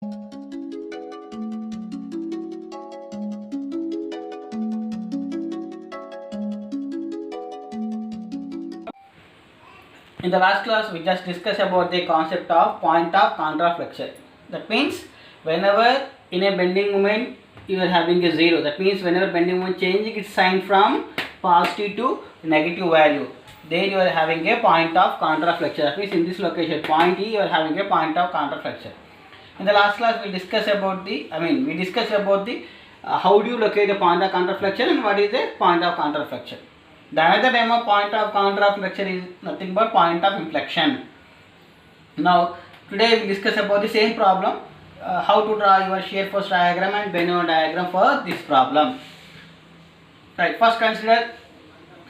In the last class, we just discussed about the concept of point of contra flexure. That means whenever in a bending moment you are having a zero, that means whenever bending moment changing its sign from positive to negative value, then you are having a point of contra flexure. That means in this location, point E, you are having a point of contra flexure. In the last class, we discussed about the how do you locate the point of contra flexure and what is the point of contra flexure. The another name of point of contra flexure is nothing but point of inflection. Now today we discuss about the same problem, how to draw your shear force diagram and bending moment diagram for this problem. Right, first consider,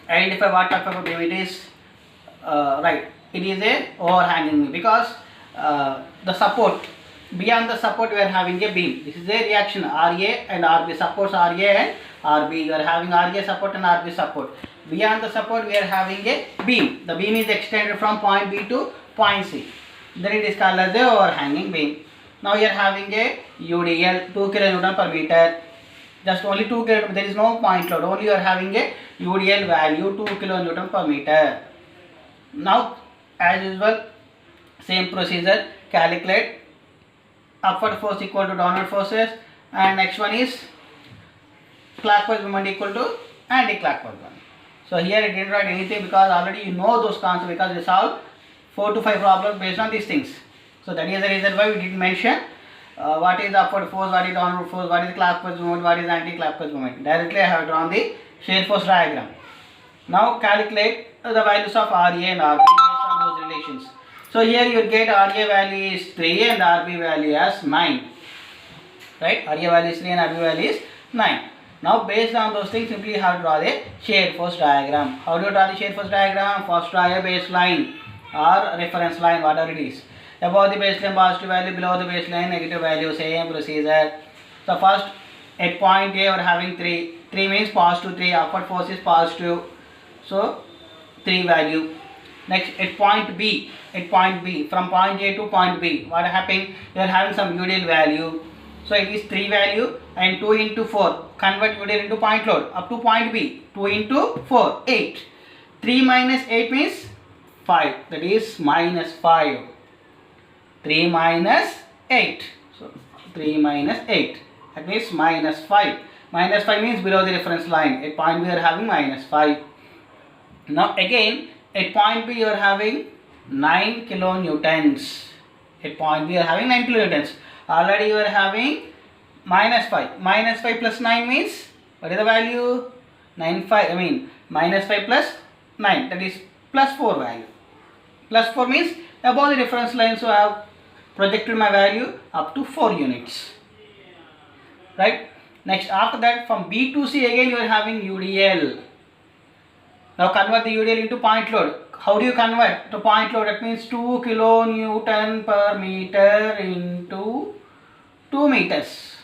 identify what type of beam it is. Right, it is a overhanging beam because the support, beyond the support we are having a beam. This is a reaction, RA and RB, supports RA and RB. You are having RA support and RB support. Beyond the support we are having a beam. The beam is extended from point B to point C. Then it is called as a overhanging beam. Now you are having a UDL 2 kN per meter. Just only 2 kN, there is no point load. Only you are having a UDL value 2 kN per meter. Now as usual, same procedure, calculate upward force equal to downward forces, and next one is clockwise moment equal to anti-clockwise moment. So here I didn't write anything because already you know those concepts, because we solved 4 to 5 problems based on these things. So that is the reason why we didn't mention what is upward force, what is downward force, what is clockwise moment, what is anti-clockwise moment. Directly I have drawn the shear force diagram. Now calculate the values of RA and RB based on those relations. So here you get RA value is 3 and RB value as 9. Right? RA value is 3 and RB value is 9. Now based on those things, simply you have to draw the shear force diagram. How do you draw the shear force diagram? First draw a baseline or reference line, whatever it is. Above the baseline positive value, below the baseline negative value, same procedure. So first at point A we are having 3. 3 means positive 3, upward force is positive. So 3 value. Next at point B, from point A to point B, what happened? You are having some UDL value. So it is 3 value and 2 into 4. Convert UDL into point load up to point B. 2 into 4, 8. 3 minus 8 means 5. That is minus 5. 3 minus 8. So 3 minus 8. That means minus 5. Minus 5 means below the reference line. At point B you are having minus 5. Now again at point B you are having 9 kilonewtons. At point B you are having 9 kilonewtons. Already you are having minus 5. Minus 5 plus 9 means, what is the value? Minus 5 plus 9, that is plus 4 value. Plus 4 means above the reference line, so I have projected my value up to 4 units. Right? Next, after that from B to C again you are having UDL. Now convert the UDL into point load. How do you convert to point load? That means 2 kilonewton per meter into 2 meters.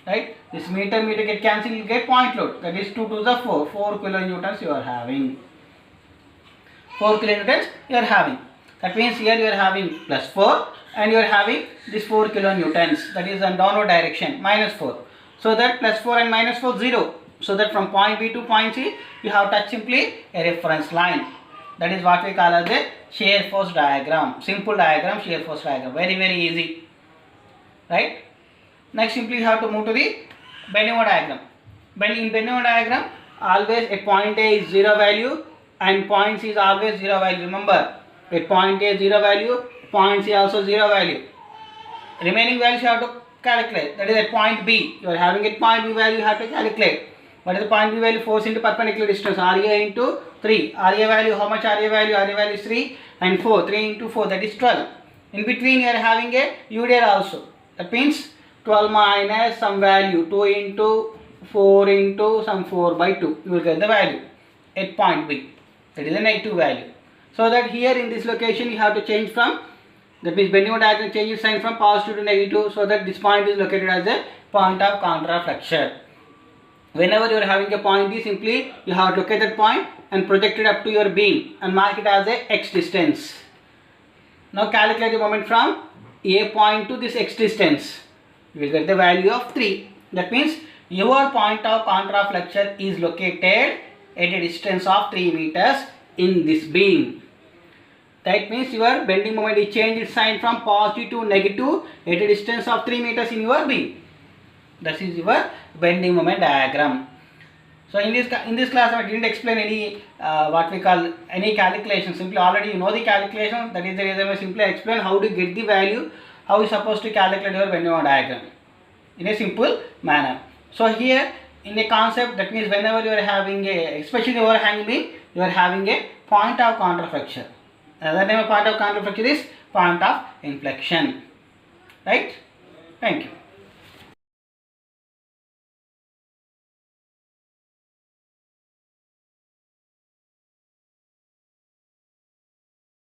Right? This meter get cancelled, you get point load. That is 2 to the 4. 4 kilonewtons you are having. 4 kilonewtons you are having. That means here you are having plus 4 and you are having this 4 kilonewtons. That is in downward direction, minus 4. So that plus 4 and minus 4, 0. So that from point B to point C, you have touched simply a reference line. That is what we call as a shear force diagram. Simple diagram, shear force diagram. Very, very easy. Right? Next, simply you have to move to the bending moment diagram. In bending moment diagram, always at point A is 0 value and point C is always 0 value. Remember, at point A 0 value, point C also 0 value. Remaining values you have to calculate. That is at point B. You are having at point B value, you have to calculate. What is the point B value? Force into perpendicular distance. RA into 3. RA value, how much RA value? RA value is 3 and 4. 3 into 4, that is 12. In between you are having a UDL also. That means 12 minus some value. 2 into 4 into some 4 by 2. You will get the value at point B. That is a negative value. So that here in this location you have to change from, that means bending moment diagram changes sign from positive to negative, so that this point is located as a point of contra flexure. Whenever you are having a point D, simply you have to locate that point and project it up to your beam and mark it as a x distance. Now calculate the moment from A point to this x distance, you will get the value of 3. That means your point of contra flexure is located at a distance of 3 meters in this beam. That means your bending moment is changed its sign from positive to negative at a distance of 3 meters in your beam. That is your bending moment diagram. So in this class I didn't explain any what we call any calculation. Simply already you know the calculation. That is the reason I simply explain how to get the value, how you supposed to calculate your bending moment diagram in a simple manner. So here in a concept, that means whenever you are having a, especially overhang beam, you are having a point of contra flexure. Another name of point of contra flexure is point of inflection. Right? Thank you.